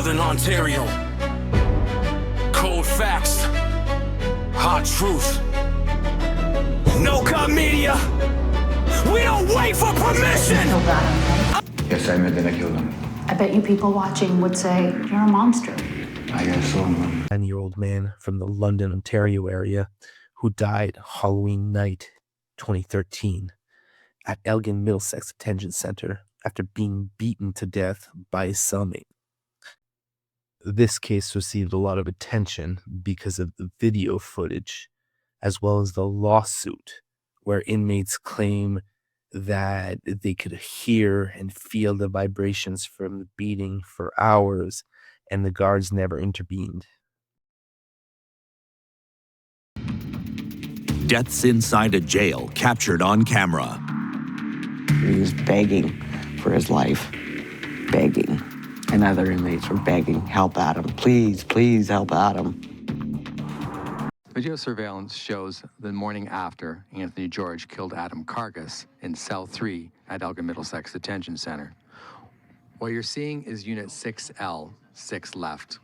Northern Ontario. Cold facts, hot truth. No cut media. We don't wait for permission. Killed Adam, right? Yes, I admit that I killed him. I bet you people watching would say you're a monster. I guess so. 9-year-old man from the London, Ontario area who died Halloween night 2013 at Elgin Middlesex Detention Center after being beaten to death by his cellmate. This case received a lot of attention because of the video footage, as well as the lawsuit, where inmates claim that they could hear and feel the vibrations from the beating for hours, and the guards never intervened. Deaths inside a jail captured on camera. He was begging for his life, begging. And other inmates were begging, help Adam, please, please help Adam. Video surveillance shows the morning after Anthony George killed Adam Kargus in Cell 3 at Elgin Middlesex Detention Center. What you're seeing is Unit 6L, 6 left.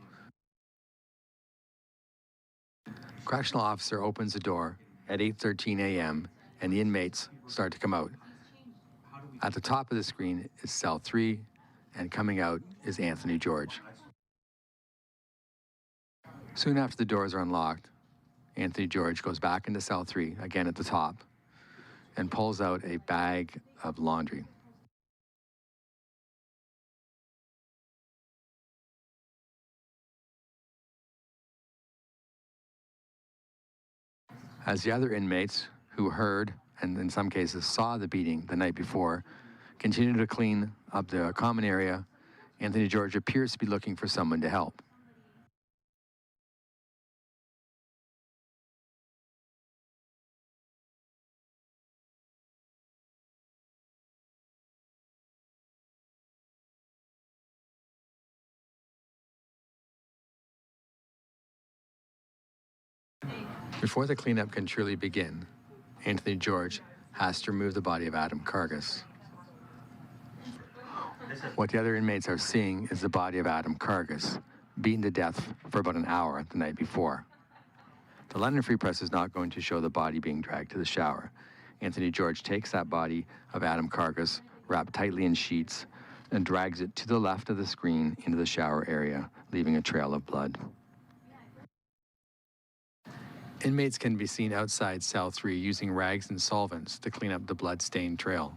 Correctional officer opens the door at 8:13 a.m. and the inmates start to come out. At the top of the screen is Cell 3, and coming out is Anthony George. Soon after the doors are unlocked, Anthony George goes back into Cell 3, again at the top, and pulls out a bag of laundry. As the other inmates who heard, and in some cases saw the beating the night before, continue to clean up the common area, Anthony George appears to be looking for someone to help. Before the cleanup can truly begin, Anthony George has to remove the body of Adam Kargus. What the other inmates are seeing is the body of Adam Kargus, beaten to death for about an hour the night before. The London Free Press is not going to show the body being dragged to the shower. Anthony George takes that body of Adam Kargus, wrapped tightly in sheets, and drags it to the left of the screen into the shower area, leaving a trail of blood. Inmates can be seen outside Cell 3 using rags and solvents to clean up the blood-stained trail.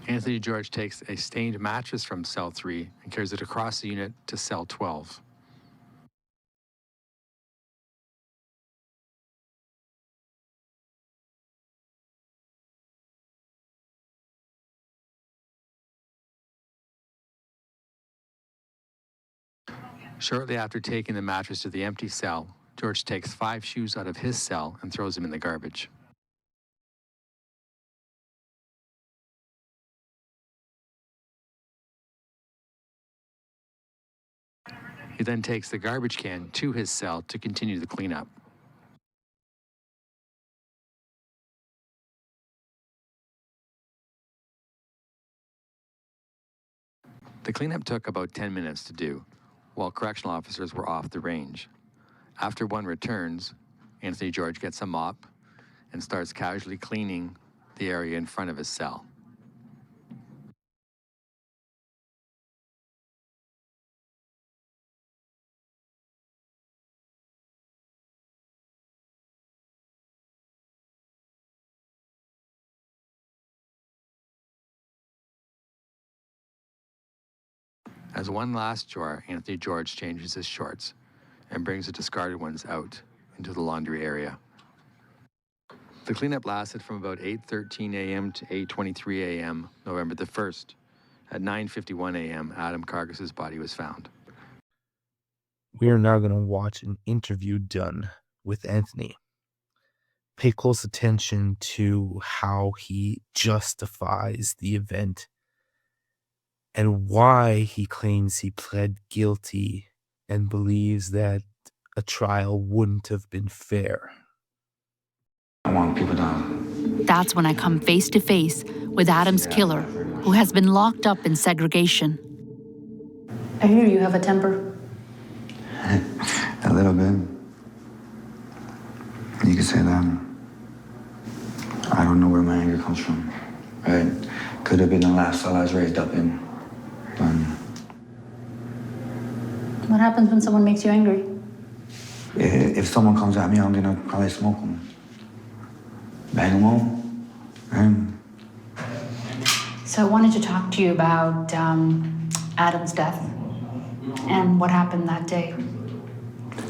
Anthony George takes a stained mattress from Cell 3 and carries it across the unit to Cell 12. Shortly after taking the mattress to the empty cell, George takes 5 shoes out of his cell and throws them in the garbage. He then takes the garbage can to his cell to continue the cleanup. The cleanup took about 10 minutes to do, while correctional officers were off the range. After one returns, Anthony George gets a mop and starts casually cleaning the area in front of his cell. As one last chore, Anthony George changes his shorts and brings the discarded ones out into the laundry area. The cleanup lasted from about 8:13 a.m. to 8:23 a.m. November the 1st. At 9:51 a.m., Adam Kargus's body was found. We are now going to watch an interview done with Anthony. Pay close attention to how he justifies the event and why he claims he pled guilty and believes that a trial wouldn't have been fair. I want people to That's when I come face to face with Adam's killer, who has been locked up in segregation. I hear you have a temper. A little bit. You could say that. I don't know where my anger comes from, right? Could have been the lifestyle I was raised up in. But What happens when someone makes you angry? if someone comes at me, I'm gonna probably smoke them. Bang them all. Right? So I wanted to talk to you about Adam's death and what happened that day.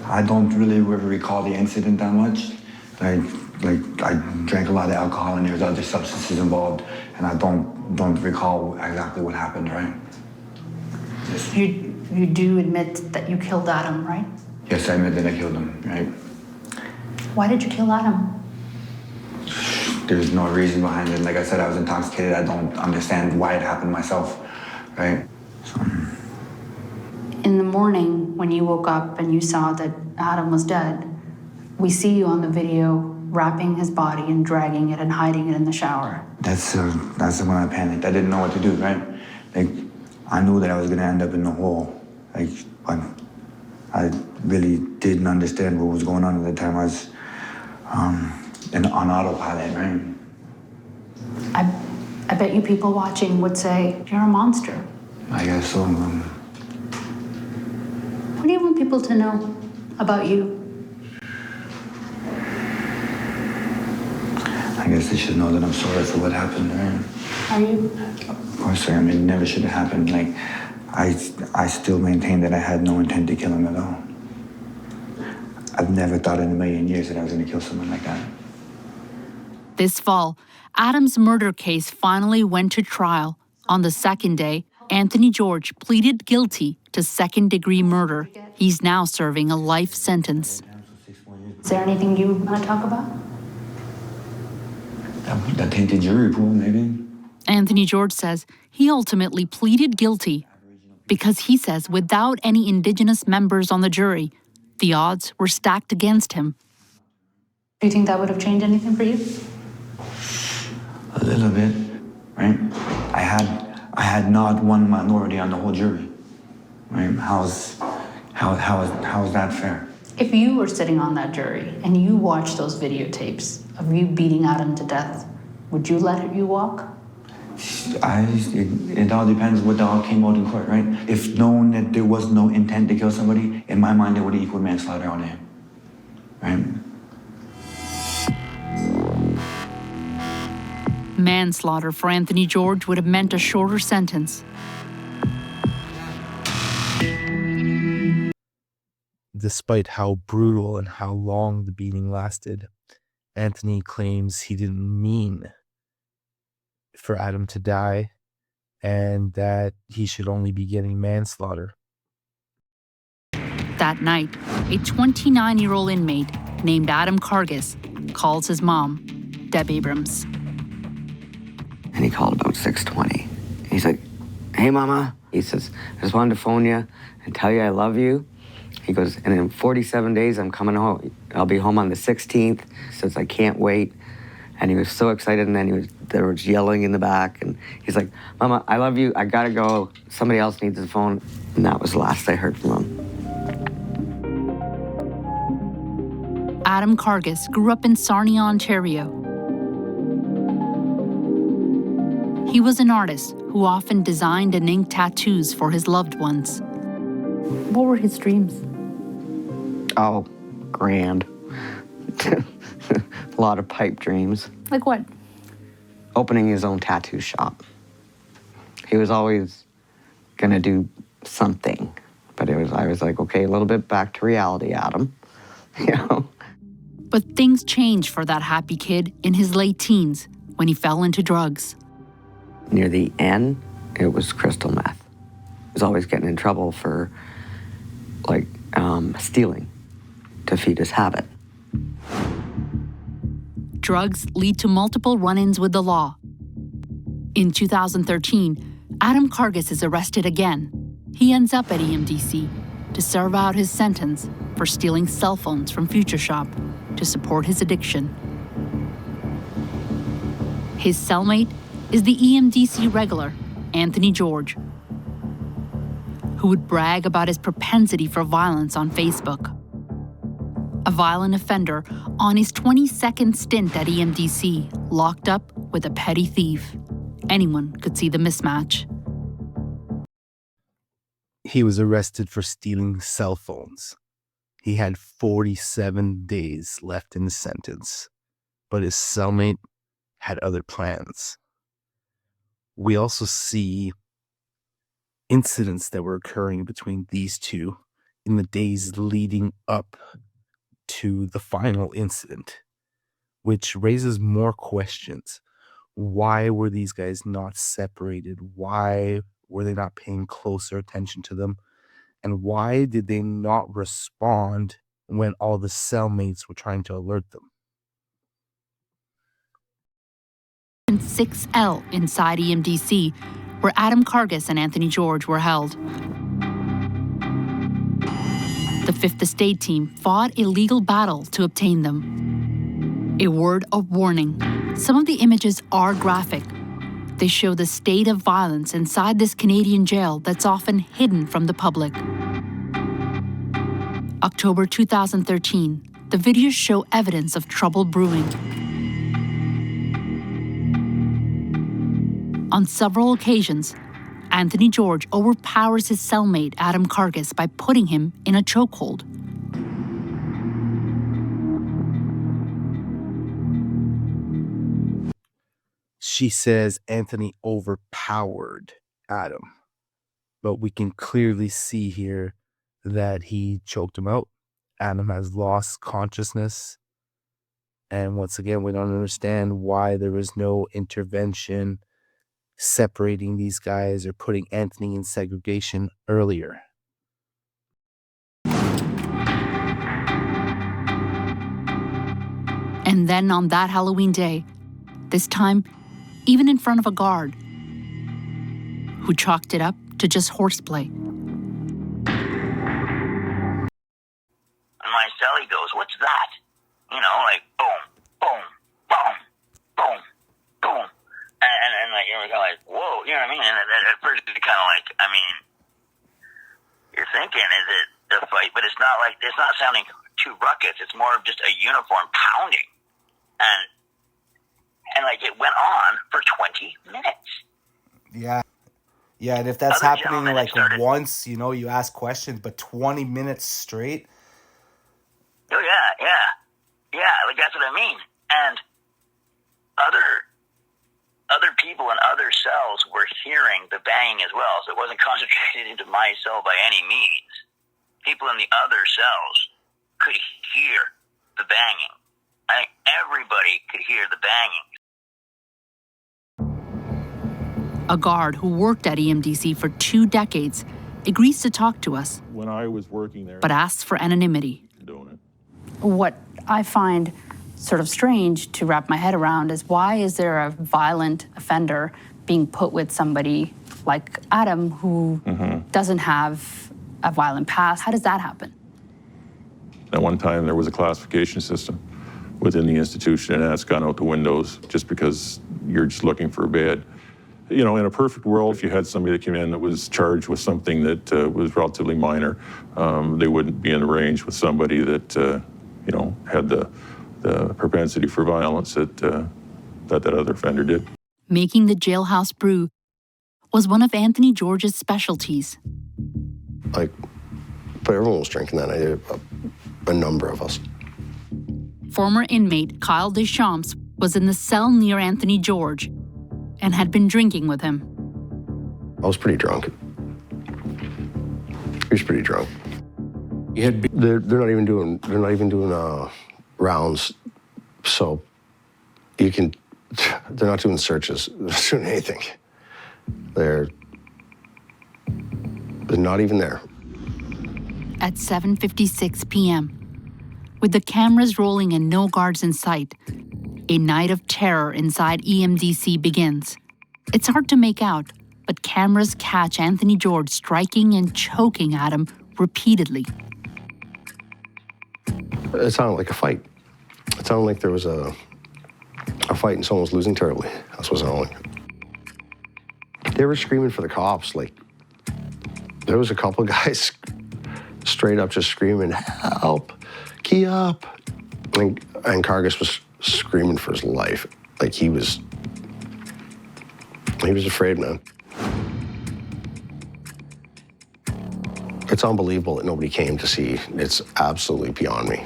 I don't really recall the incident that much. Like I drank a lot of alcohol and there was other substances involved, and I don't recall exactly what happened, right? You do admit that you killed Adam, right? Yes, I admit that I killed him, right? Why did you kill Adam? There's no reason behind it. Like I said, I was intoxicated. I don't understand why it happened myself, right? So. In the morning, when you woke up and you saw that Adam was dead, we see you on the video wrapping his body and dragging it and hiding it in the shower. That's when I panicked. I didn't know what to do, right? Like, I knew that I was gonna end up in the hole. Like, I really didn't understand what was going on at the time. I was on autopilot, right? I bet you people watching would say, you're a monster. I guess so. What do you want people to know about you? I guess they should know that I'm sorry for what happened, right? Are you? Of course, I mean, it never should have happened. Like, I still maintain that I had no intent to kill him at all. I've never thought in a million years that I was gonna kill someone like that. This fall, Adam's murder case finally went to trial. On the second day, Anthony George pleaded guilty to second-degree murder. He's now serving a life sentence. Is there anything you want to talk about? That tainted jury pool, maybe. Anthony George says he ultimately pleaded guilty because he says without any Indigenous members on the jury, the odds were stacked against him. Do you think that would have changed anything for you? A little bit, right? I had not one minority on the whole jury, right? How is that fair? If you were sitting on that jury and you watched those videotapes of you beating Adam to death, would you let you walk? It all depends what all came out in court, right? If known that there was no intent to kill somebody, in my mind, it would have equaled manslaughter on him, right? Manslaughter for Anthony George would have meant a shorter sentence. Despite how brutal and how long the beating lasted, Anthony claims he didn't mean for Adam to die and that he should only be getting manslaughter. That night, a 29-year-old inmate named Adam Kargus calls his mom, Deb Abrams. And he called about 6:20. He's like, hey, Mama. He says, I just wanted to phone you and tell you I love you. He goes, and in 47 days, I'm coming home. I'll be home on the 16th. He says, I can't wait. And he was so excited, and then there was yelling in the back. And he's like, Mama, I love you. I gotta go. Somebody else needs the phone. And that was the last I heard from him. Adam Kargus grew up in Sarnia, Ontario. He was an artist who often designed and inked tattoos for his loved ones. What were his dreams? Oh, grand. A lot of pipe dreams. Like what? Opening his own tattoo shop. He was always gonna do something, but I was like, okay, a little bit back to reality, Adam. You know? But things changed for that happy kid in his late teens when he fell into drugs. Near the end, it was crystal meth. He was always getting in trouble for, like, stealing to feed his habit. Drugs lead to multiple run-ins with the law. In 2013, Adam Kargus is arrested again. He ends up at EMDC to serve out his sentence for stealing cell phones from Future Shop to support his addiction. His cellmate is the EMDC regular, Anthony George, who would brag about his propensity for violence on Facebook. A violent offender on his 22nd stint at EMDC, locked up with a petty thief. Anyone could see the mismatch. He was arrested for stealing cell phones. He had 47 days left in his sentence, but his cellmate had other plans. We also see incidents that were occurring between these two in the days leading up to the final incident, which raises more questions. Why were these guys not separated? Why were they not paying closer attention to them? And why did they not respond when all the cellmates were trying to alert them? 6L inside EMDC, where Adam Kargus and Anthony George were held. The Fifth Estate team fought a legal battle to obtain them. A word of warning: some of the images are graphic. They show the state of violence inside this Canadian jail that's often hidden from the public. October 2013, the videos show evidence of trouble brewing. On several occasions, Anthony George overpowers his cellmate, Adam Kargus, by putting him in a chokehold. She says Anthony overpowered Adam, but we can clearly see here that he choked him out. Adam has lost consciousness. And once again, we don't understand why there was no intervention separating these guys or putting Anthony in segregation earlier. And then on that Halloween day, this time even in front of a guard, who chalked it up to just horseplay. And my cellie goes, "What's that?" You know, like boom, boom, boom, boom, boom. And like, you're kind of like, whoa, you know what I mean? And at first it's kind of like, I mean, you're thinking, is it a fight? But it's not like, it's not sounding two buckets. It's more of just a uniform pounding. And like, it went on for 20 minutes. Yeah. Yeah, and if that's Other happening like started, once, you know, you ask questions, but 20 minutes straight? Oh, yeah. Like, that's what I mean. And other people in other cells were hearing the banging as well, so it wasn't concentrated into my cell by any means. People in the other cells could hear the banging. I think everybody could hear the banging. A guard who worked at EMDC for 2 decades agrees to talk to us, when I was working there, but asks for anonymity. doing it. What I find sort of strange to wrap my head around is, why is there a violent offender being put with somebody like Adam who doesn't have a violent past? How does that happen? At one time, there was a classification system within the institution, and that's gone out the windows just because you're just looking for a bed. You know, in a perfect world, if you had somebody that came in that was charged with something that was relatively minor, they wouldn't be in the range with somebody that, you know, had the propensity for violence that other offender did. Making the jailhouse brew was one of Anthony George's specialties. But everyone was drinking that night, a number of us. Former inmate Kyle Deschamps was in the cell near Anthony George and had been drinking with him. I was pretty drunk. He was pretty drunk. They're not even doing rounds, so they're not doing searches. They're not doing anything. They're not even there. At 7:56 p.m., with the cameras rolling and no guards in sight, a night of terror inside EMDC begins. It's hard to make out, but cameras catch Anthony George striking and choking Adam repeatedly. It sounded like a fight. It sounded like there was a a fight and someone was losing terribly. That's what's knowing. They were screaming for the cops. Like, there was a couple guys straight up just screaming, help, key up. And Kargus was screaming for his life. Like, he was afraid, man. It's unbelievable that nobody came to see. It's absolutely beyond me.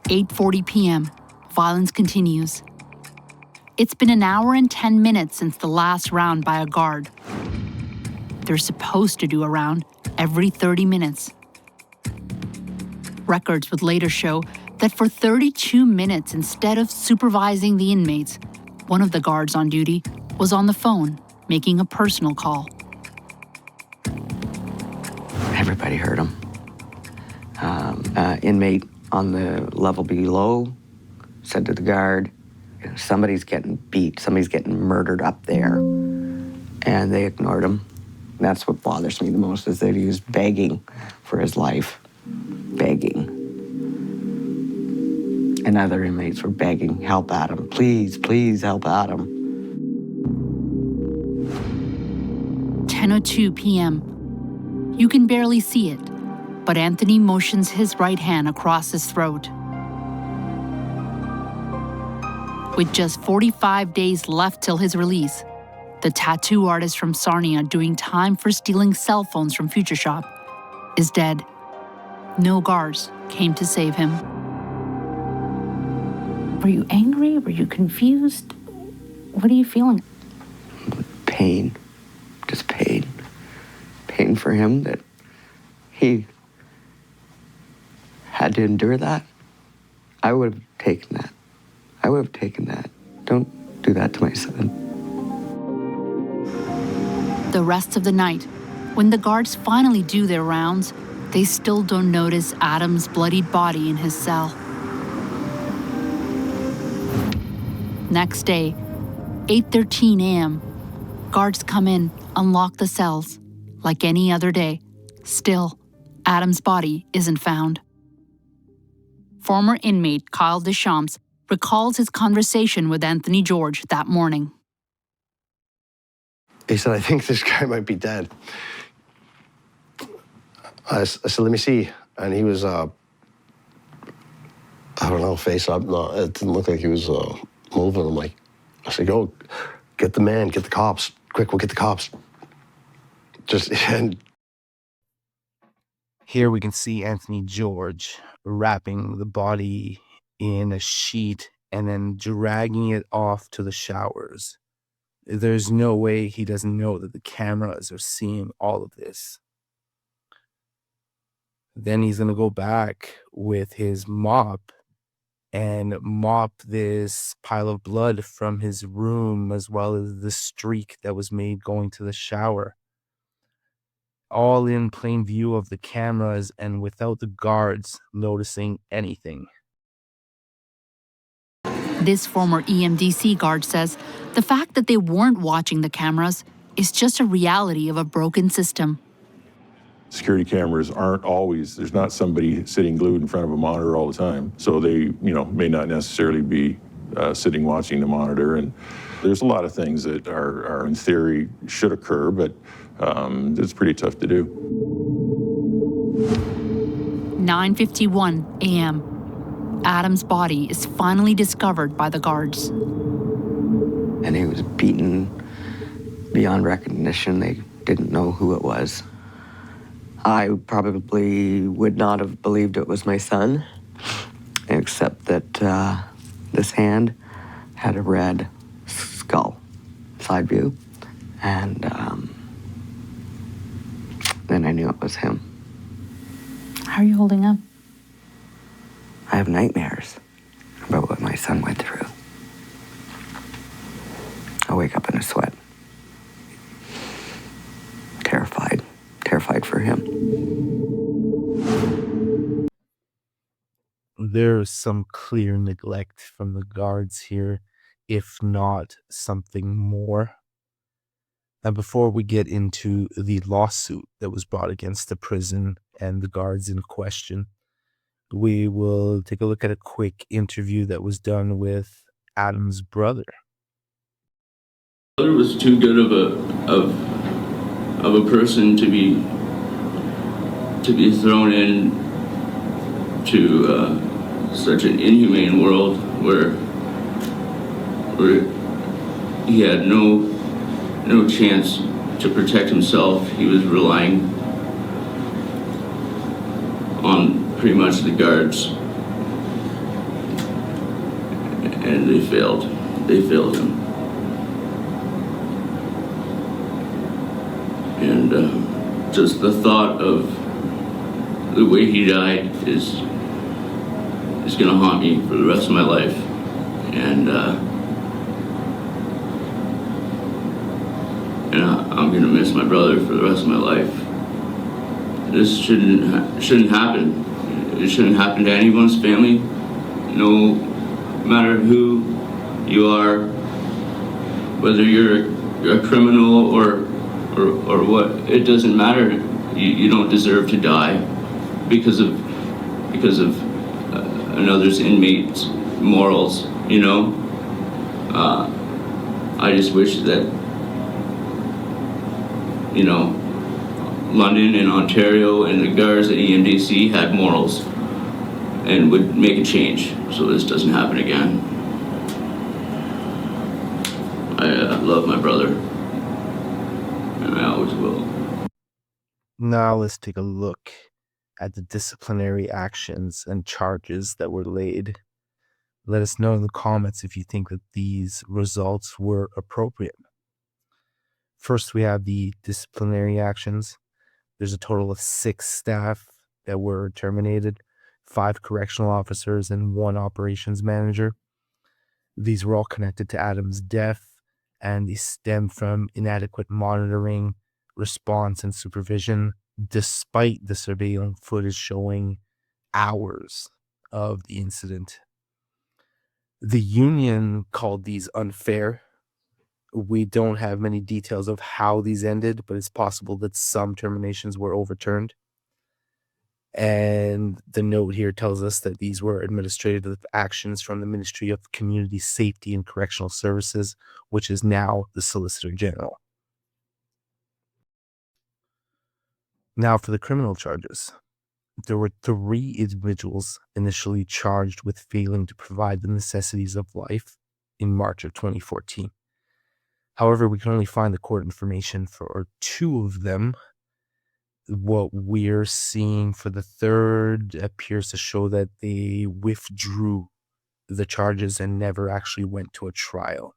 8:40 p.m. Violence continues. It's been an hour and 10 minutes since the last round by a guard. They're supposed to do a round every 30 minutes. Records would later show that for 32 minutes, instead of supervising the inmates, one of the guards on duty was on the phone making a personal call. Everybody heard him. Inmate on the level below said to the guard, somebody's getting beat, somebody's getting murdered up there. And they ignored him. That's what bothers me the most, is that he was begging for his life. Begging. And other inmates were begging, help Adam, please, please help Adam. 10:02 p.m. You can barely see it, but Anthony motions his right hand across his throat. With just 45 days left till his release, the tattoo artist from Sarnia doing time for stealing cell phones from Future Shop is dead. No guards came to save him. Were you angry? Were you confused? What are you feeling? Pain. Just pain. Pain for him that he had to endure that. I would have taken that. I would have taken that. Don't do that to my son. The rest of the night, when the guards finally do their rounds, they still don't notice Adam's bloodied body in his cell. Next day, 8:13 a.m., guards come in, unlock the cells. Like any other day, still, Adam's body isn't found. Former inmate Kyle Deschamps recalls his conversation with Anthony George that morning. He said, I think this guy might be dead. I said, let me see. And he was, I don't know, face up. No, it didn't look like he was moving. I'm like, I said, go, get the man, get the cops. Quick, we'll get the cops. And here we can see Anthony George wrapping the body in a sheet and then dragging it off to the showers. There's no way he doesn't know that the cameras are seeing all of this. Then he's going to go back with his mop and mop this pile of blood from his room, as well as the streak that was made going to the shower. All in plain view of the cameras and without the guards noticing anything. This former EMDC guard says the fact that they weren't watching the cameras is just a reality of a broken system. Security cameras aren't always, there's not somebody sitting glued in front of a monitor all the time. So they, may not necessarily be sitting watching the monitor. And there's a lot of things that are in theory should occur, but it's pretty tough to do. 9:51 a.m. Adam's body is finally discovered by the guards. And he was beaten beyond recognition. They didn't know who it was. I probably would not have believed it was my son, except that this hand had a red skull, side view, and then I knew it was him. How are you holding up? I have nightmares about what my son went through. I wake up in a sweat. Terrified for him. There's some clear neglect from the guards here, if not something more. And before we get into the lawsuit that was brought against the prison and the guards in question, we will take a look at a quick interview that was done with Adam's brother. Brother was too good of a person to be thrown in to such an inhumane world where he had no chance to protect himself. He was relying on pretty much the guards, and they failed him. And just the thought of the way he died is gonna haunt me for the rest of my life. And I'm gonna miss my brother for the rest of my life. This shouldn't happen. It shouldn't happen to anyone's family, no matter who you are, whether you're a criminal or what. It doesn't matter. You don't deserve to die because of another's inmate's morals. You know. I just wish that London and Ontario and the guards at EMDC had morals and would make a change so this doesn't happen again. I love my brother, and I always will. Now let's take a look at the disciplinary actions and charges that were laid. Let us know in the comments if you think that these results were appropriate. First, we have the disciplinary actions. There's a total of 6 staff that were terminated, 5 correctional officers and 1 operations manager. These were all connected to Adam's death, and they stem from inadequate monitoring, response, and supervision, despite the surveillance footage showing hours of the incident. The union called these unfair. We don't have many details of how these ended, but it's possible that some terminations were overturned. And the note here tells us that these were administrative actions from the Ministry of Community Safety and Correctional Services, which is now the Solicitor General. Now for the criminal charges. There were 3 individuals initially charged with failing to provide the necessities of life in March of 2014. However, we can only find the court information for 2 of them. What we're seeing for the 3rd appears to show that they withdrew the charges and never actually went to a trial.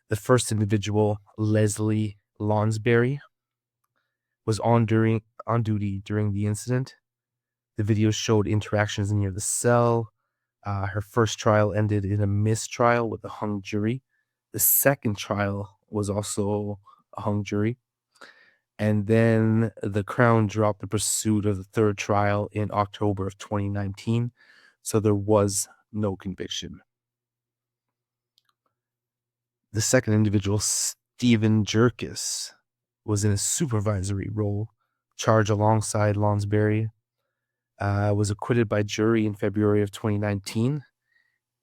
The first individual, Leslie Lonsberry, was on duty during the incident. The video showed interactions near the cell. Her first trial ended in a mistrial with a hung jury. The second trial was also a hung jury. And then the Crown dropped the pursuit of the 3rd trial in October of 2019. So there was no conviction. The second individual, Stephen Jerkis, was in a supervisory role, charged alongside Lonsberry, was acquitted by jury in February of 2019,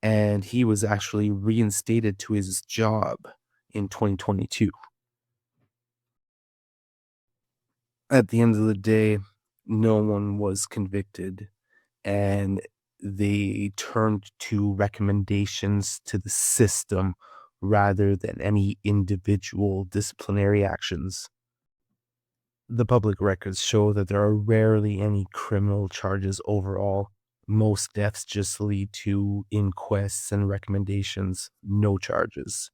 and he was actually reinstated to his job in 2022. At the end of the day, no one was convicted, and they turned to recommendations to the system rather than any individual disciplinary actions. The public records show that there are rarely any criminal charges overall. Most deaths just lead to inquests and recommendations, no charges.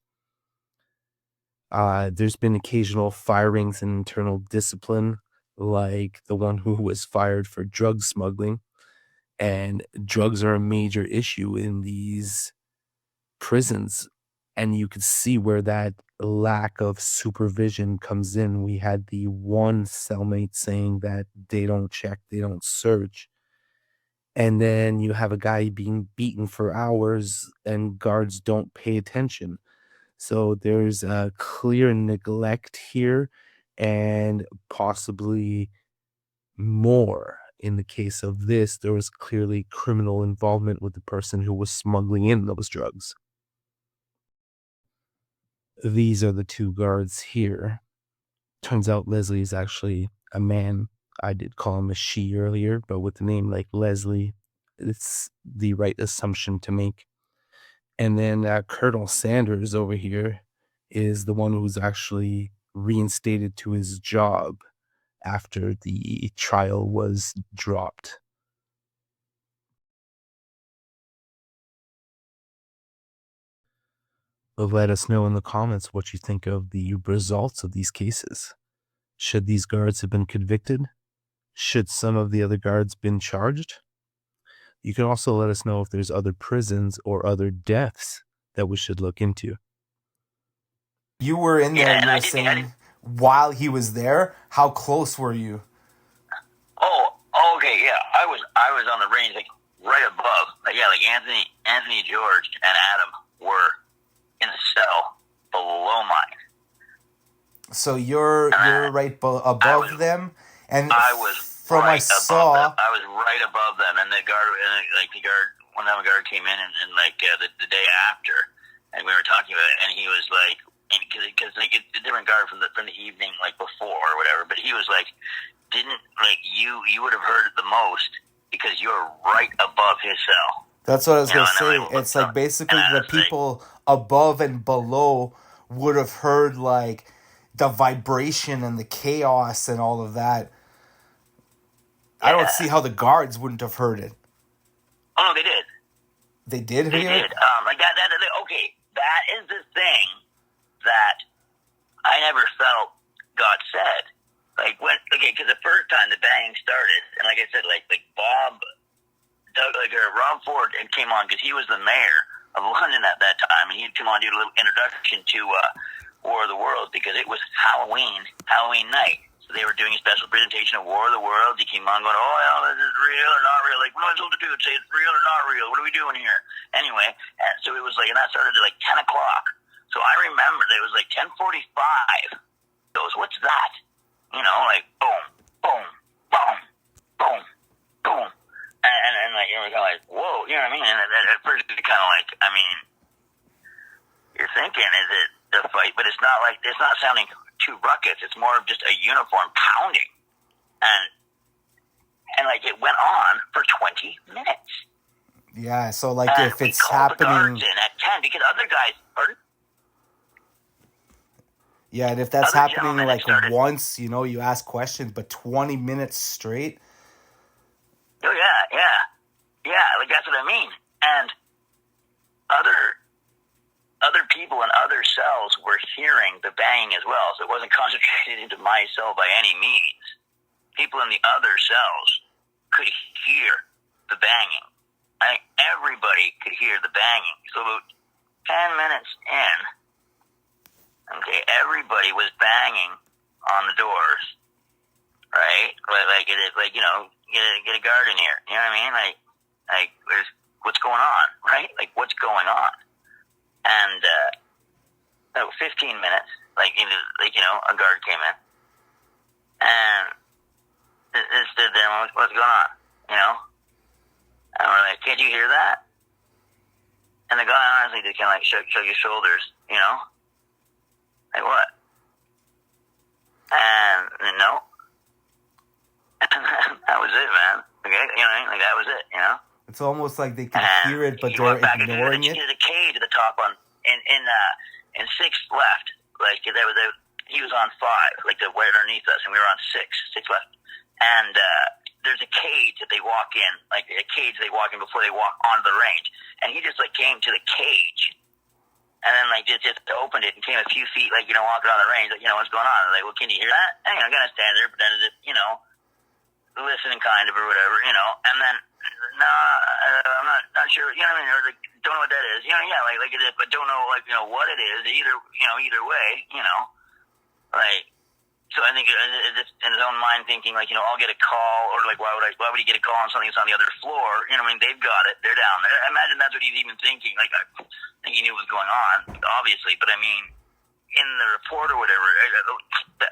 There's been occasional firings and internal discipline, like the one who was fired for drug smuggling. And drugs are a major issue in these prisons. And you could see where that lack of supervision comes in. We had the one cellmate saying that they don't check, they don't search. And then you have a guy being beaten for hours and guards don't pay attention. So there's a clear neglect here, and possibly more. In the case of this, there was clearly criminal involvement with the person who was smuggling in those drugs. These are the two guards here. Turns out Leslie is actually a man. I did call him a she earlier, but with a name like Leslie, it's the right assumption to make. And then Colonel Sanders over here is the one who's actually reinstated to his job after the trial was dropped. But let us know in the comments what you think of the results of these cases. Should these guards have been convicted? Should some of the other guards been charged? You can also let us know if there's other prisons or other deaths that we should look into. You were in there, you were saying, while he was there, how close were you? Oh, okay, yeah. I was on the range, like right above. Like Anthony George and Adam were in a cell below mine. So you're right above them, and I was from right I saw. above them. I was right above them, and the guard, one time a guard came in and the day after, and we were talking about it, and he was like, because like it's a different guard from the evening like before or whatever, but he was like, you would have heard it the most because you're right above his cell. That's what I was gonna say. It's like basically the people above and below would have heard like the vibration and the chaos and all of that. Yeah. I don't see how the guards wouldn't have heard it. Oh no, they did. They did hear it? Like that. Okay, that is the thing that I never felt God said. Like because the first time the banging started, and like I said, like Rob Ford came on because he was the mayor of London at that time, and he'd come on and do a little introduction to War of the Worlds because it was Halloween night. So they were doing a special presentation of War of the Worlds. He came on going, oh, yeah, this is real or not real? Like, what am I supposed to do? Say it's real or not real? What are we doing here? Anyway, and so it was like, and that started at like 10 o'clock. So I remember it was like 10:45. Goes, what's that? You know, like boom, boom, boom, boom, boom. And like, you know, kind of like, whoa, you know what I mean? And at first it's kind of like, I mean, you're thinking, is it the fight? But it's not like, it's not sounding two ruckus. It's more of just a uniform pounding. And like, it went on for 20 minutes. Yeah, so like and if it's happening. The guards happening. in at 10 because other guys, pardon? Yeah, and if that's Other happening like once, you know, you ask questions, but 20 minutes straight. Oh yeah, like that's what I mean. And other people in other cells were hearing the banging as well, so it wasn't concentrated into my cell by any means. People in the other cells could hear the banging. I think everybody could hear the banging. So about 10 minutes in, okay, everybody was banging on the doors, right? Like you know, get a guard in here. You know what I mean? Like what's going on, right? Like what's going on? And 15 minutes, like you know, a guard came in, and it stood there. What's going on? You know? And we're like, can't you hear that? And the guy honestly just kind of like shrug his shoulders, you know? Like what? And no. That was it, man. Okay, you know, like that was it, you know? It's almost like they can hear it, but they're ignoring it. There's a cage at the top in 6th left. Like he was on 5, like the way underneath us, and we were on 6 left. And there's a cage that they walk in, like a cage they walk in before they walk onto the range. And he just like came to the cage, and then like just opened it and came a few feet, like, you know, walked around the range, like, you know, what's going on? And like, well, can you hear that? And I'm gonna stand there, pretend as if, you know, listening kind of or whatever, you know. And then I'm not sure, you know what I mean? Or like, don't know what that is, you know? Yeah, like it is, but don't know, like, you know, what it is. Either way, you know, like. So I think it's in his own mind thinking, like, you know, I'll get a call, or like, why would he get a call on something that's on the other floor? You know what I mean? They've got it. They're down there. I imagine that's what he's even thinking. Like, I think he knew what was going on, obviously. But I mean, in the report or whatever,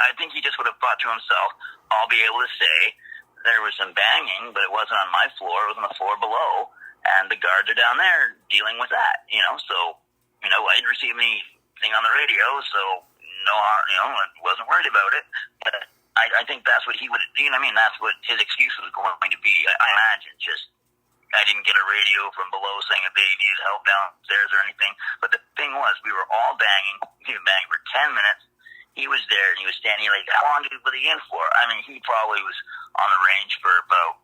I think he just would have thought to himself, I'll be able to say there was some banging, but it wasn't on my floor. It was on the floor below. And the guards are down there dealing with that, you know? So, you know, I didn't receive any thing on the radio, so no, I wasn't worried about it. But I think that's what he would, that's what his excuse was going to be. I imagine just, I didn't get a radio from below saying a baby needed help downstairs or anything. But the thing was, we were all banging. He was banging for 10 minutes. He was there, and he was standing like, how long was he in for? I mean, he probably was on the range for about,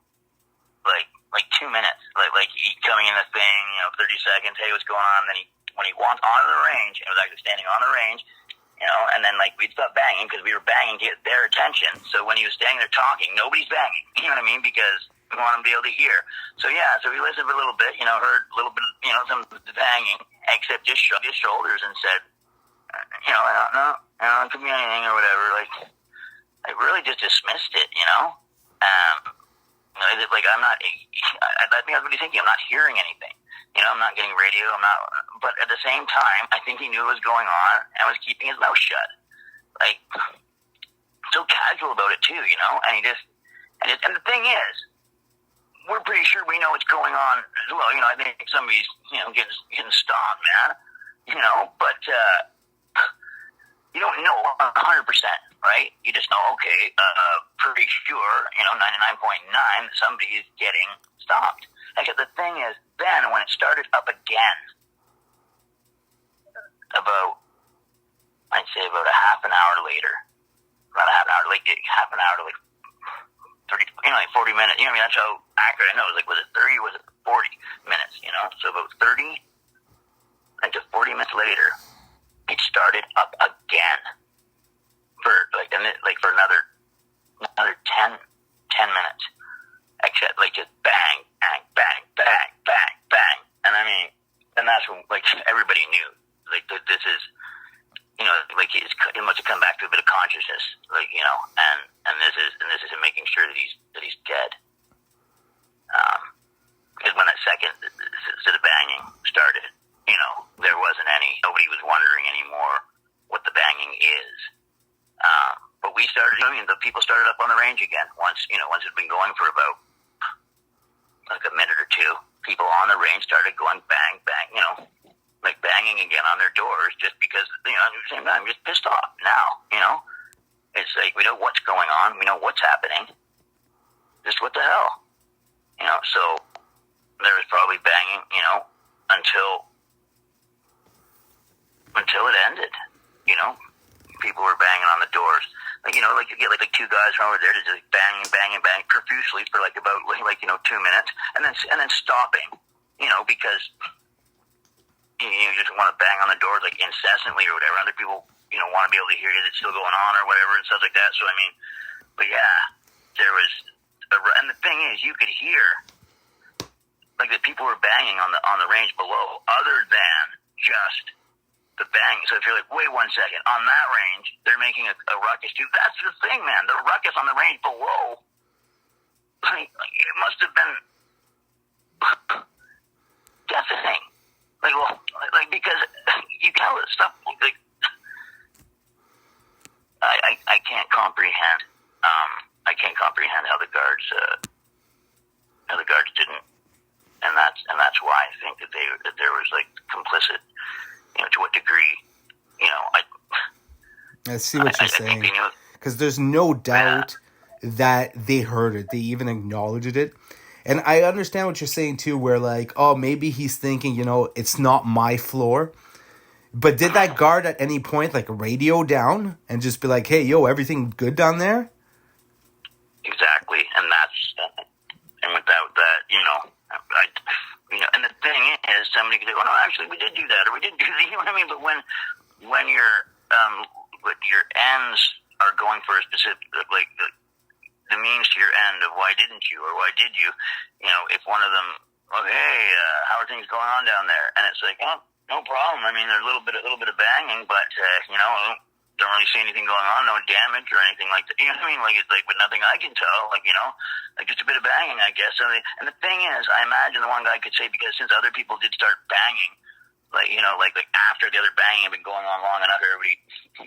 like 2 minutes. Like he coming in the thing, 30 seconds, hey, what's going on? Then when he walked onto the range, and was actually standing on the range, and then we'd stop banging because we were banging to get their attention. So when he was standing there talking, nobody's banging. You know what I mean? Because we want him to be able to hear. So yeah, so we listened for a little bit, heard a little bit of, some banging, except just shrugged his shoulders and said, I don't know, it could be anything or whatever. I really just dismissed it, like I'm not, I think that's what he's thinking. I'm not hearing anything. I'm not getting radio. But at the same time, I think he knew what was going on and was keeping his mouth shut. So casual about it too, and he just, and the thing is, we're pretty sure we know what's going on as well. I think somebody's, getting stomped, man. But you don't know 100%, right? You just know, okay, pretty sure, 99.9 that somebody is getting stomped. Actually, the thing is, then when it started up again, I'd say about a half an hour later, half an hour to 30, 40 minutes. That's how accurate I know. Was it 30 or was it 40 minutes? So about 30, to 40 minutes later, it started up again for for another 10 minutes. Except just bang, bang, bang, bang, bang, bang. And and that's when everybody knew this is he must have come back to a bit of consciousness, and this is him making sure that he's dead. Because when that second set of banging started, there wasn't nobody was wondering anymore what the banging is. But we started, the people started up on the range again once it had been going for about a minute or two. People on the range started going bang, bang, banging again on their doors just because, at the same time, just pissed off now, It's we know what's going on. We know what's happening. Just what the hell? So there was probably banging, until it ended, People were banging on the doors. You get two guys from over there to just bang profusely for about 2 minutes, and then stopping, because you just want to bang on the doors incessantly or whatever. Other people, want to be able to hear it's still going on or whatever and stuff like that. So but yeah, there was, and the thing is, you could hear the people were banging on the range below, other than just the bang. So if you're wait 1 second, on that range, they're making a ruckus too. That's the thing, man. The ruckus on the range below, it must have been deafening. Because you tell it stuff. I can't comprehend. I can't comprehend how the guards didn't, and that's why I think that there was complicit. To what degree, I see what you're saying. Because there's no doubt that they heard it. They even acknowledged it. And I understand what you're saying, too, where, maybe he's thinking, it's not my floor. But did that guard at any point, radio down and just be like, hey, yo, everything good down there? Exactly. And without that, and the thing is, somebody could say, "Oh no, actually, we did do that, or we did do that." You know what I mean? But when your ends are going for a specific, the means to your end of why didn't you or why did you? If one of them, hey, how are things going on down there? And it's oh, no problem. There's a little bit of banging, but don't really see anything going on, no damage or anything like that. You know what I mean? It's with nothing I can tell, just a bit of banging, I guess. And the thing is, I imagine the one guy could say, because since other people did start banging, after the other banging had been going on long enough, everybody,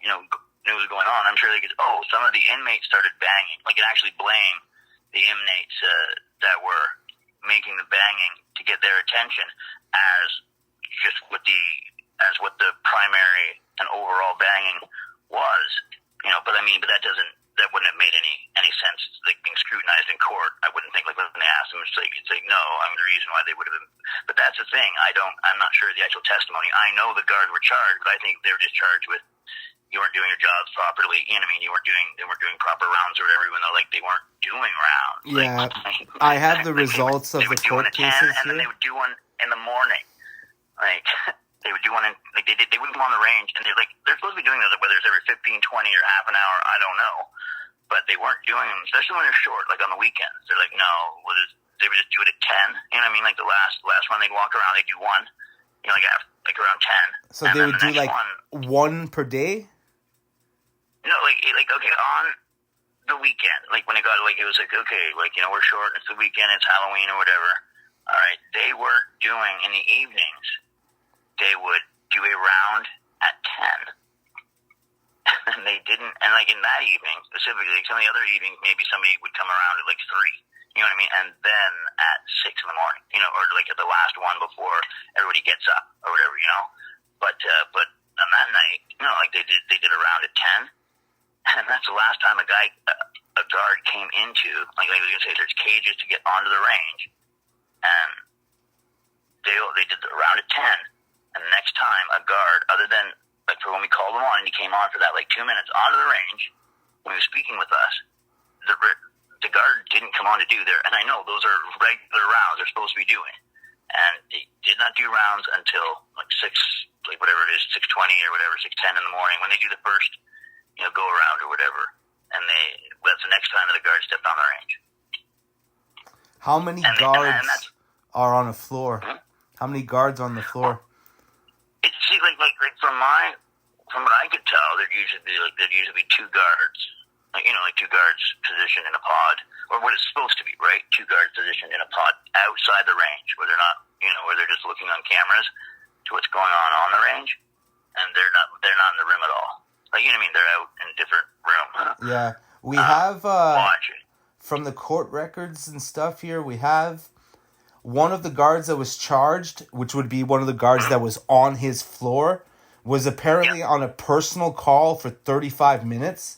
knew what was going on. I'm sure they could, some of the inmates started banging. It actually blame the inmates that were making the banging to get their attention as what the primary an overall banging was, but that wouldn't have made any sense, like being scrutinized in court. I wouldn't think, like when they asked him, it's like no, the reason why they would have been, but that's the thing, I'm not sure of the actual testimony. I know the guards were charged, but I think they were just charged with, you weren't doing your jobs properly, they weren't doing proper rounds or whatever, even though like they weren't doing rounds. Yeah, I have the results of the court cases and then they would do one in the morning. Like, they would do one in, like they wouldn't go on the range, and they're supposed to be doing those, whether it's every 15, 20, or half an hour, I don't know. But they weren't doing them, especially when they're short, like on the weekends. They're like, no, they would just do it at 10. You know what I mean? Like the last run they'd walk around, they'd do one, like around 10. So they would do like one per day? No, like okay, on the weekend, like when it got, like it was like, okay, like, we're short, it's the weekend, it's Halloween or whatever. All right, they were doing in the evenings, they would do a round at 10. And they didn't, and like in that evening specifically, like some of the other evenings, maybe somebody would come around at like 3, you know what I mean? And then at 6 in the morning, or like at the last one before everybody gets up or whatever, But on that night, like they did a round at 10. And that's the last time a guard came into, like I was going to say, there's cages to get onto the range. And they did the round at 10. And the next time a guard, other than, like for when we called him on and he came on for that like 2 minutes onto the range, when he was speaking with us, the guard didn't come on to do and I know those are regular rounds they're supposed to be doing. And they did not do rounds until like 6, like whatever it is, 6:20 or whatever, 6:10 in the morning when they do the first, go around or whatever. And that's the next time that the guard stepped on the range. How many guards are on a floor? Mm-hmm. How many guards on the floor? See, like from what I could tell, there'd usually be 2 guards, like two guards positioned in a pod, or what it's supposed to be, right? 2 guards positioned in a pod outside the range, where they're not, where they're just looking on cameras to what's going on the range, and they're not in the room at all. Like, you know what I mean? They're out in a different room. Yeah, we have from the court records and stuff here, we have one of the guards that was charged, which would be one of the guards that was on his floor, was apparently on a personal call for 35 minutes.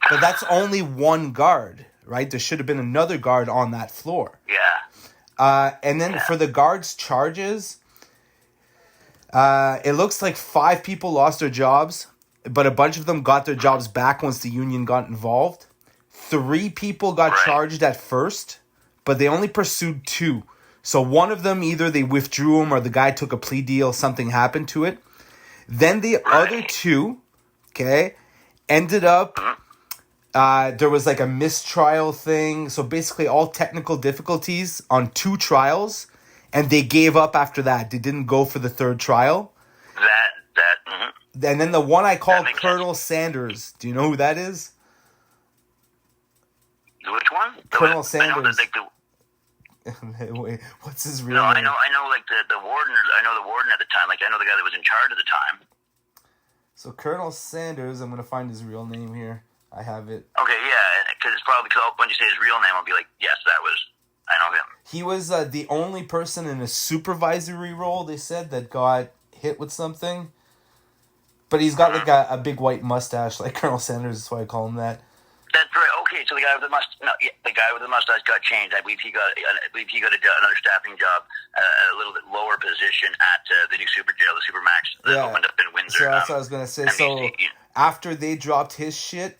But that's only one guard, right? There should have been another guard on that floor. Yeah. And then for the guards' charges, it looks like 5 people lost their jobs, but a bunch of them got their jobs back once the union got involved. 3 people got charged at first, but they only pursued 2. So one of them, either they withdrew him or the guy took a plea deal, something happened to it. Then the other 2, ended up, there was like a mistrial thing. So basically all technical difficulties on 2 trials, and they gave up after that. They didn't go for the 3rd trial. And then the one I called Colonel Sanders. Do you know who that is? Which one? Colonel Sanders. Wait, what's his real name? No, I know like the warden. I know the warden at the time. Like I know the guy that was in charge at the time. So Colonel Sanders, I'm gonna find his real name here. I have it. Okay, yeah, because it's probably when you say his real name, I'll be like, yes, I know him. He was the only person in a supervisory role. They said that got hit with something, but he's got like a big white mustache, like Colonel Sanders. That's why I call him that. That's right. Okay, so the guy with the mustache got changed. I believe he got another staffing job, a little bit lower position at the new super jail, the Supermax that opened up in Windsor. So that's what I was gonna say. So after they dropped his shit,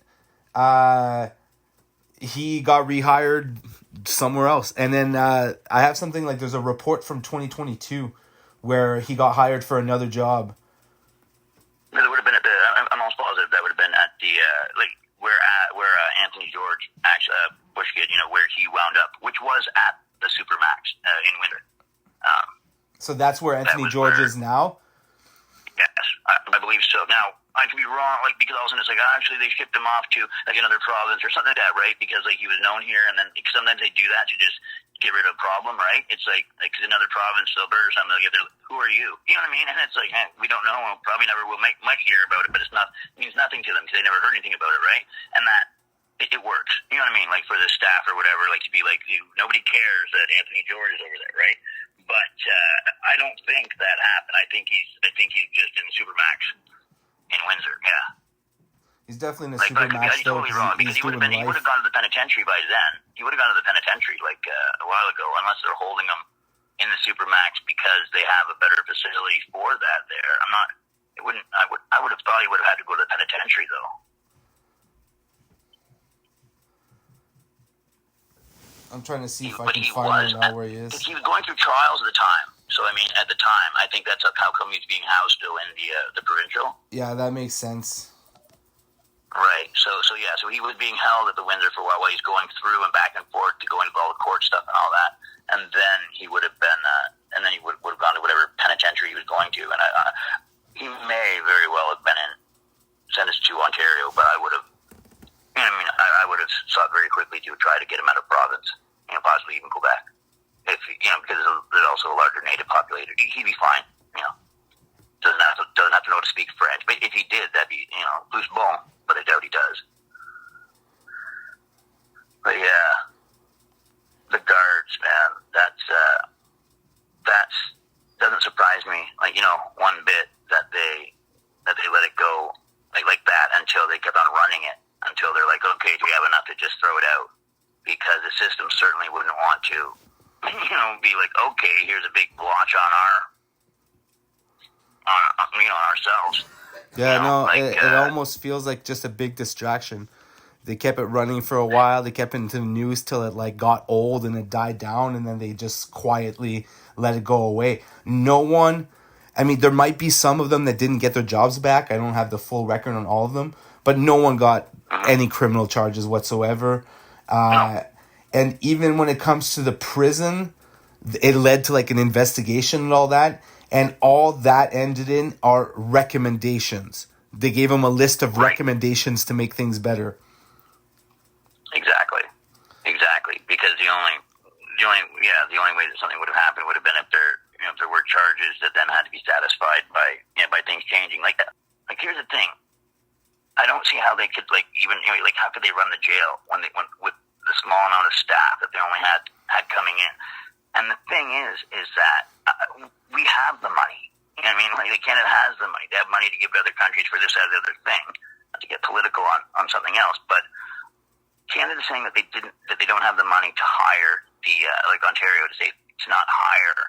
he got rehired somewhere else, and then I have something like there's a report from 2022 where he got hired for another job. That would have been at the. I'm almost positive that would have been at the where Anthony George actually Bushkid, where he wound up, which was at the Supermax in Windsor. So that's where Anthony George is now? Yes, I believe so. Now, I could be wrong, like, because all of a sudden it's like, actually they shipped him off to like another province or something like that, right? Because like he was known here, and then sometimes they do that to just get rid of a problem, right? It's like another province, Alberta or something, they'll get there, who are you? You know what I mean? And it's like, hey, we don't know, we'll probably never will might hear about it, but it means nothing to them because they never heard anything about it, right? And that it works. You know what I mean? Like for the staff or whatever, like to be like, nobody cares that Anthony George is over there, right? But I don't think that happened. I think he's just in Supermax. in Windsor. Yeah. He's definitely in a Like, supermax you're totally wrong, because he would have gone to the penitentiary by then. He would have gone to the penitentiary like a while ago, unless they're holding him in the supermax because they have a better facility for that there. I'm not. It wouldn't. I would have thought he would have had to go to the penitentiary though. I'm trying to see if I can find him now where he is. He was going through trials at the time. So I mean, at the time, I think that's how come he's being housed still in the provincial. Yeah, that makes sense. Right. So he was being held at the Windsor for a while he's going through and back and forth to go into all the court stuff and all that, and then he would have been, and then he would have gone to whatever penitentiary he was going to, and he may very well have been sentenced to Ontario, but I would have, I would have sought very quickly to try to get him out of province, possibly even Quebec, if because there's also a larger native population. He'd be fine, doesn't have to know to speak French, but if he did, that'd be plus bon. But I doubt he does. But yeah, the guards, man, that's doesn't surprise me. Like one bit that they let it go like that until they kept on running it until they're like, okay, do we have enough to just throw it out? Because the system certainly wouldn't want to, be like, okay, here's a big blotch on ourselves. Yeah, it almost feels like just a big distraction. They kept it running for a while. They kept it into the news till it got old and it died down, and then they just quietly let it go away. No one, there might be some of them that didn't get their jobs back. I don't have the full record on all of them, but no one got any criminal charges whatsoever. And even when it comes to the prison, it led to an investigation and all that. And all that ended in are recommendations. They gave him a list of recommendations to make things better. Exactly. Because the only way that something would have happened would have been if there were charges that then had to be satisfied by things changing. Like here's the thing, I don't see how they could how could they run the jail when with the small amount of staff that they only had coming in. And the thing is that we have the money. Canada has the money. They have money to give to other countries for this, that, the other thing. Not to get political on something else, but Canada's saying that they don't have the money to hire Ontario to not hire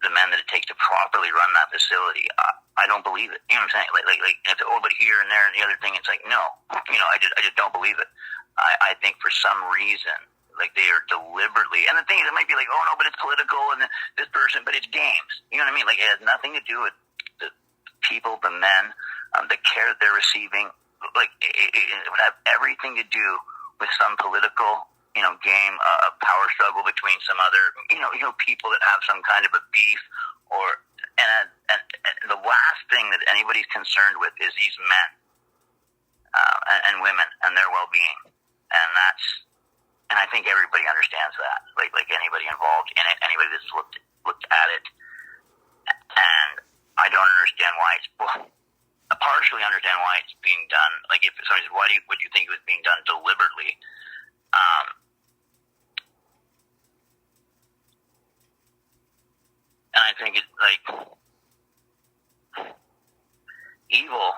the men that it takes to properly run that facility. I don't believe it. You know what I'm saying? If but here and there and the other thing, it's no. I just don't believe it. I think for some reason. They are deliberately, and the thing is, it might be oh no, but it's political and this person, but it's games. You know what I mean? It has nothing to do with the people, the men, the care that they're receiving. It would have everything to do with some political, game, power struggle between some other, people that have some kind of a beef and the last thing that anybody's concerned with is these men and women and their well-being, and I think everybody understands that, like anybody involved in it, anybody that's looked at it. And I don't understand why I partially understand why it's being done. If somebody said, would you think it was being done deliberately? And I think it's evil,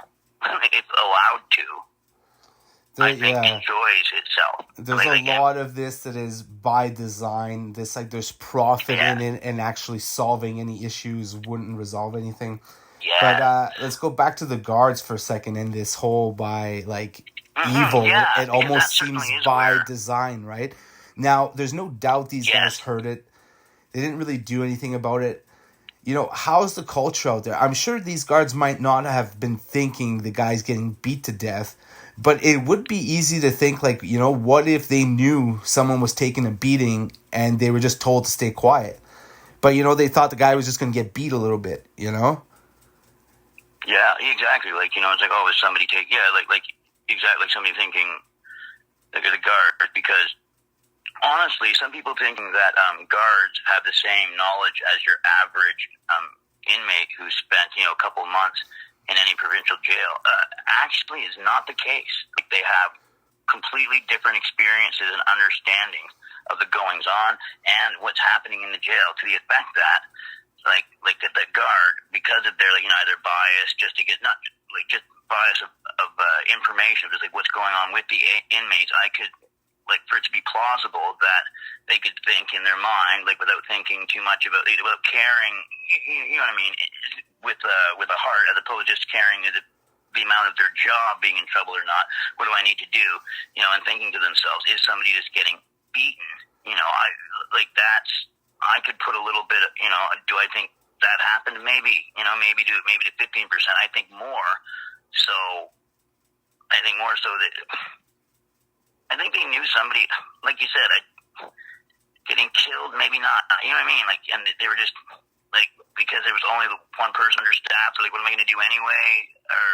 if allowed to. I think enjoys itself. There's a lot of this that is by design. There's profit in it, and actually solving any issues wouldn't resolve anything. Yeah. But let's go back to the guards for a second and this whole by evil. Yeah, it almost seems by design, right? Now, there's no doubt these guys heard it. They didn't really do anything about it. How's the culture out there? I'm sure these guards might not have been thinking the guy's getting beat to death. But it would be easy to think, what if they knew someone was taking a beating and they were just told to stay quiet? But, they thought the guy was just going to get beat a little bit, Yeah, exactly. It's oh, is somebody take... Yeah, exactly, somebody thinking, the guard, because, honestly, some people thinking that guards have the same knowledge as your average inmate who spent, a couple months in any provincial jail, actually is not the case. They have completely different experiences and understandings of the goings on and what's happening in the jail, to the effect that, the guard, because of their, either bias, just to get, not, bias of information, just like what's going on with the inmates, I could, like, for it to be plausible that they could think in their mind, like, without thinking too much about, without caring, you know what I mean, with a heart, as opposed to just caring the amount of their job being in trouble or not. What do I need to do? You know, and thinking to themselves, is somebody just getting beaten? You know, I could put a little bit of, you know, do I think that happened? Maybe, you know, maybe to 15%. I think more. So, I think more so that, I think they knew somebody, like you said, getting killed, maybe not. You know what I mean? Like, and they were just, like, because there was only one person under staff, so like, what am I going to do anyway? Or,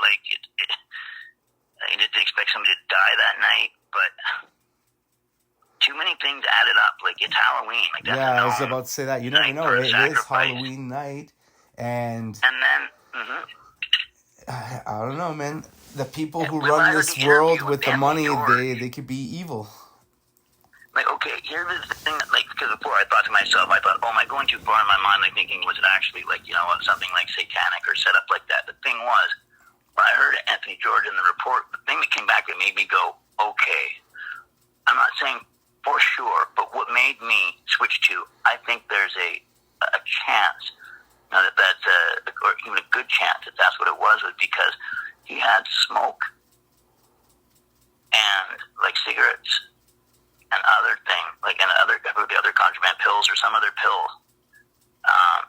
like, I didn't expect somebody to die that night, but too many things added up. Like, it's Halloween. Like, that's I was about to say that. You never know. It is Halloween night, and then, I don't know, man. The people who run this world with the money, they could be evil. Like, okay, here's the thing that, like, because before I thought to myself, I thought, oh, am I going too far in my mind, like, thinking, was it actually, like, you know, something like satanic or set up like that? The thing was, when I heard Anthony George in the report, the thing that came back that made me go, okay, I'm not saying for sure, but what made me switch to, I think there's a chance, you know, that's or even a good chance that that's what it was because he had smoke and, like, cigarettes and other things, like, and the other contraband pills or some other pill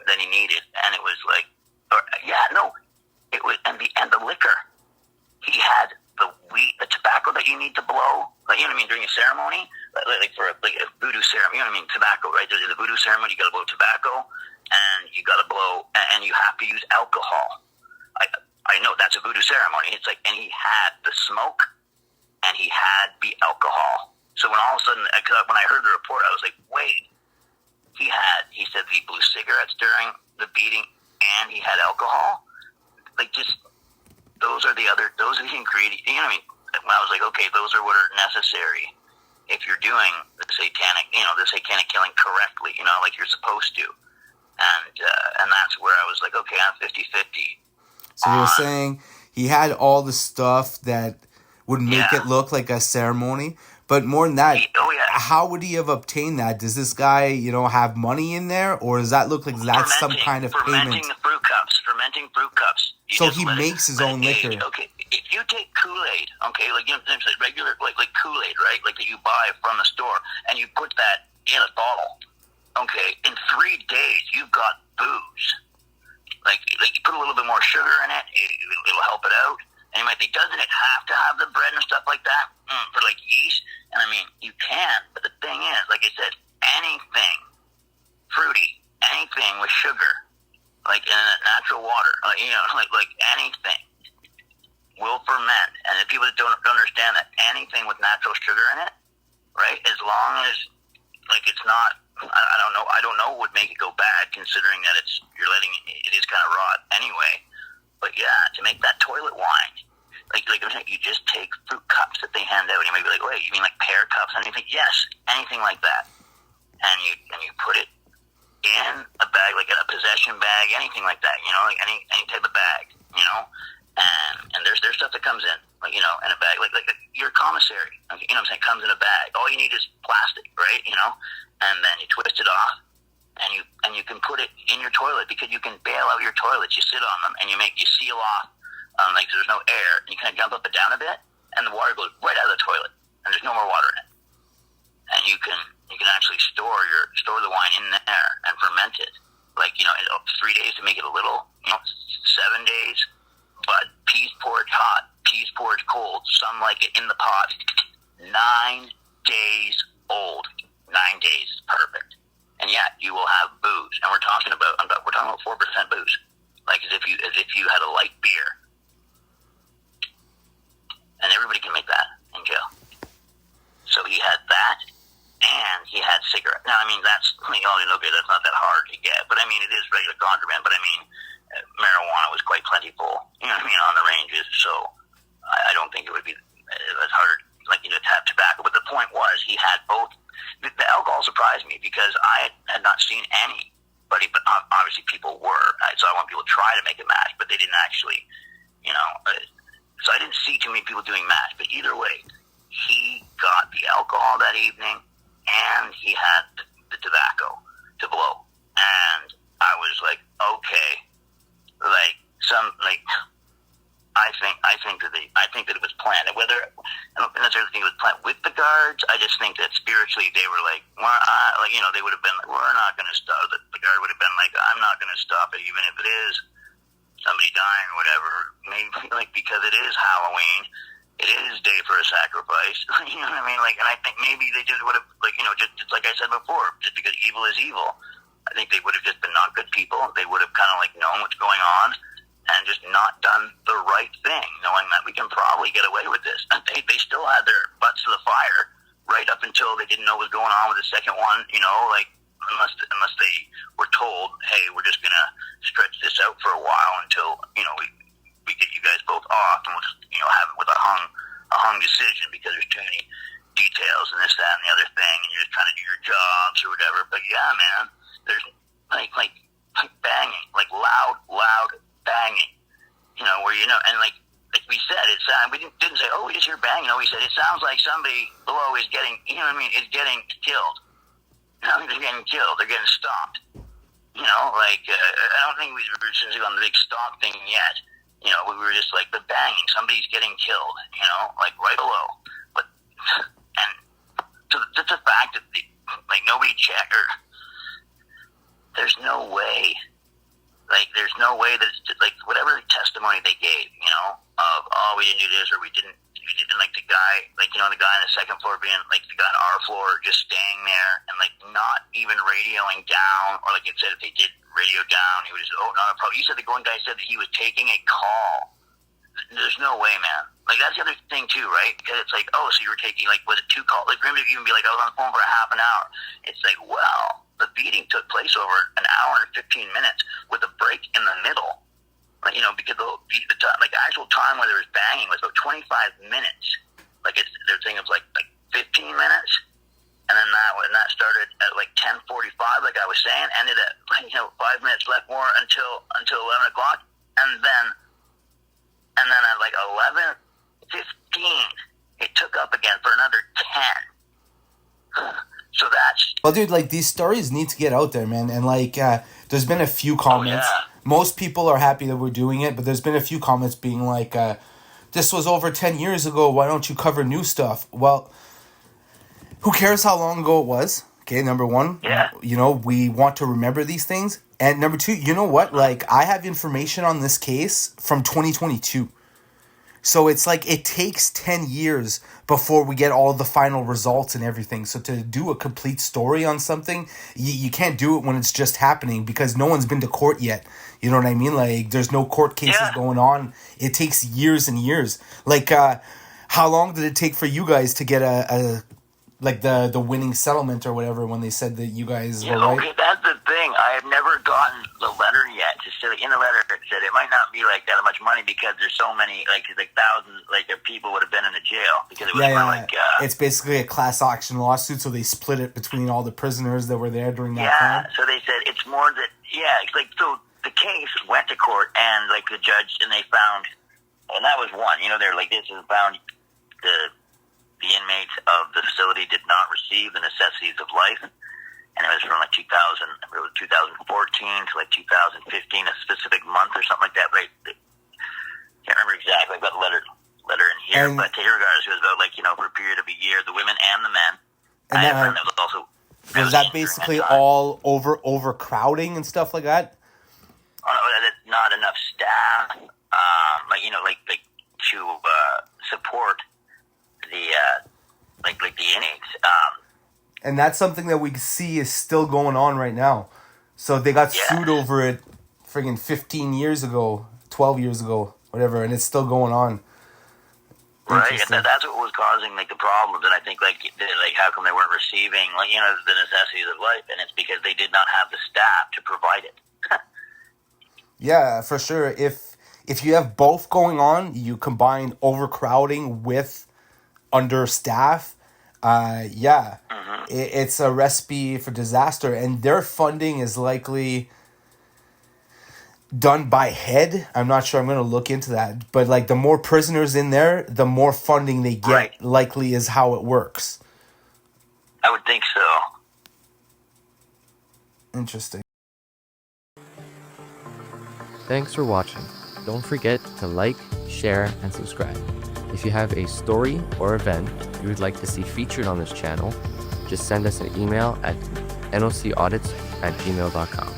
that he needed, and it was like, it was, and the liquor. He had the weed, the tobacco that you need to blow, like, you know what I mean, during a ceremony, like for a voodoo ceremony, you know what I mean, tobacco, right? In the voodoo ceremony, you got to blow tobacco, and you got to blow, and you have to use alcohol. I know that's a voodoo ceremony. It's like, and he had the smoke, and he had the alcohol. So when all of a sudden, when I heard the report, I was like, wait, he said he blew cigarettes during the beating, and he had alcohol? Like, just, those are the ingredients, you know what I mean? When I was like, okay, those are what are necessary if you're doing the satanic killing correctly, you know, like you're supposed to. And that's where I was like, okay, I'm 50-50. So you're saying he had all the stuff that would make it look like a ceremony, but more than that, how would he have obtained that? Does this guy, you know, have money in there, or does that look like that's some kind of payment? Fermenting fruit cups. So he makes his own liquor. Okay, if you take Kool-Aid, okay, like, you know, regular, like Kool-Aid, right, like that you buy from the store, and you put that in a bottle, okay, in 3 days you've got booze. Like you put a little bit more sugar in it, it'll help it out. And you might think, doesn't it have to have the bread and stuff like that for, like, yeast? And I mean, you can, but the thing is, like I said, anything fruity, anything with sugar, like in natural water, you know, like anything will ferment. And if people don't understand that anything with natural sugar in it, right, as long as, like, it's not, I don't know what would make it go bad, considering that it is kind of raw anyway. But yeah, to make that toilet wine, like you just take fruit cups that they hand out, and you may be like, wait, you mean like pear cups? And you think, yes, anything like that, and you put it in a bag, like a possession bag, anything like that, you know, like any type of bag, you know, and there's stuff that comes in, like, you know, in a bag, like your commissary, you know what I'm saying, comes in a bag. All you need is plastic, right, you know, and then you twist it off. And you can put it in your toilet, because you can bail out your toilets. You sit on them and you seal off, like there's no air, and you kind of jump up and down a bit, and the water goes right out of the toilet, and there's no more water in it. And you can actually store the wine in there and ferment it, like, you know, 3 days to make it a little, you know, 7 days, but peas porridge hot, peas porridge cold, some like it in the pot, 9 days old, 9 days, perfect. And yeah, you will have booze, and we're talking about 4% booze, like as if you had a light beer, and everybody can make that in jail. So he had that, and he had cigarette. Now, I mean, that's not that hard to get, but I mean, it is regular contraband. But I mean, marijuana was quite plentiful, you know what I mean, on the ranges. So I don't think it would be as hard, like, you know, to have tobacco. But the point was, he had both. The alcohol surprised me, because I had not seen anybody, but obviously people were. So I want people to try to make a match, but they didn't actually you know. So I didn't see too many people doing meth, but either way, he got the alcohol that evening, and he had the tobacco to blow. And I was like, okay, like I think that it was planned. And whether I don't necessarily think it was planned with the guards, I just think that spiritually they were like, they would have been like, we're not going to stop. The guard would have been like, I'm not going to stop it, even if it is somebody dying or whatever. Maybe like because it is Halloween, it is day for a sacrifice. You know what I mean? Like, and I think maybe they just would have just like I said before, just because evil is evil. I think they would have just been not good people. They would have kind of like known what's going on and just not done the right thing, knowing that we can probably get away with this. And they still had their butts to the fire right up until they didn't know what was going on with the second one, unless they were told, hey, we're just going to stretch this out for a while until, we get you guys both off, and we'll just, have it with a hung decision because there's too many details and this, that, and the other thing, and you're just trying to do your jobs or whatever. But yeah, man, there's like banging, like loud banging, where and like we said, we didn't say, oh, we just hear banging. We said it sounds like somebody below is getting, is getting killed. They're getting killed. They're getting stopped. I don't think we were on the big stop thing yet. We were just like the banging. Somebody's getting killed. Like right below. But and just the fact that nobody checked or there's no way. There's no way that it's just, whatever testimony they gave, of, oh, we didn't do this or we didn't, like the guy, the guy on the second floor being, the guy on our floor just staying there and, not even radioing down, or like it said, if they did radio down, he was, oh, not a problem. You said the one guy said that he was taking a call. There's no way, man. That's the other thing, too, right? Because it's like, oh, so you were taking, was it 2 calls? Maybe you can be like, I was on the phone for a half an hour. It's like, well, the beating took place over an hour and 15 minutes with a break in the middle. Because the actual time where there was banging was about 25 minutes. Their thing was 15 minutes, and then that started at 10:45, like I was saying, ended at 5 minutes left more until 11 o'clock, and then at 11:15 it took up again for another 10. So that's... Well, dude, these stories need to get out there, man. And, there's been a few comments. Oh, yeah. Most people are happy that we're doing it, but there's been a few comments being like, this was over 10 years ago. Why don't you cover new stuff? Well, who cares how long ago it was? Okay, number one. Yeah. We want to remember these things. And number two, you know what? I have information on this case from 2022. So it's it takes 10 years before we get all the final results and everything. So to do a complete story on something, you can't do it when it's just happening because no one's been to court yet. You know what I mean? There's no court cases going on. It takes years and years. How long did it take for you guys to get the winning settlement or whatever when they said that you guys were right? Okay, that's the thing. I have never gotten the letter yet. Just in the letter it said it might not be that much money because there's so many thousands of people would have been in the jail because it was it's basically a class action lawsuit, so they split it between all the prisoners that were there during that time. So they said it's more that it's so the case went to court and the judge and they found, and that was one. They're this is found the inmates of the facility did not receive the necessities of life. And it was from 2014 to 2015, a specific month or something like that. But I can't remember exactly. I've got the letter in here. But regardless, it was about for a period of a year, the women and the men. And I have a friend that was also. Was that basically all overcrowding and stuff like that? Oh, no, that's not enough staff. To support the inmates. And that's something that we see is still going on right now. So they got sued over it friggin' 15 years ago, 12 years ago, whatever, and it's still going on. Right, and that's what was causing the problems. And I think how come they weren't receiving the necessities of life? And it's because they did not have the staff to provide it. Yeah, for sure. If you have both going on, you combine overcrowding with understaff. It's a recipe for disaster, and their funding is likely done by head. I'm not sure. I'm going to look into that. But like the more prisoners in there, the more funding they get, Right. likely is how it works. I would think so. Interesting. Thanks for watching. Don't forget to like, share, and subscribe. If you have a story or event you would like to see featured on this channel, just send us an email at nocaudits@gmail.com.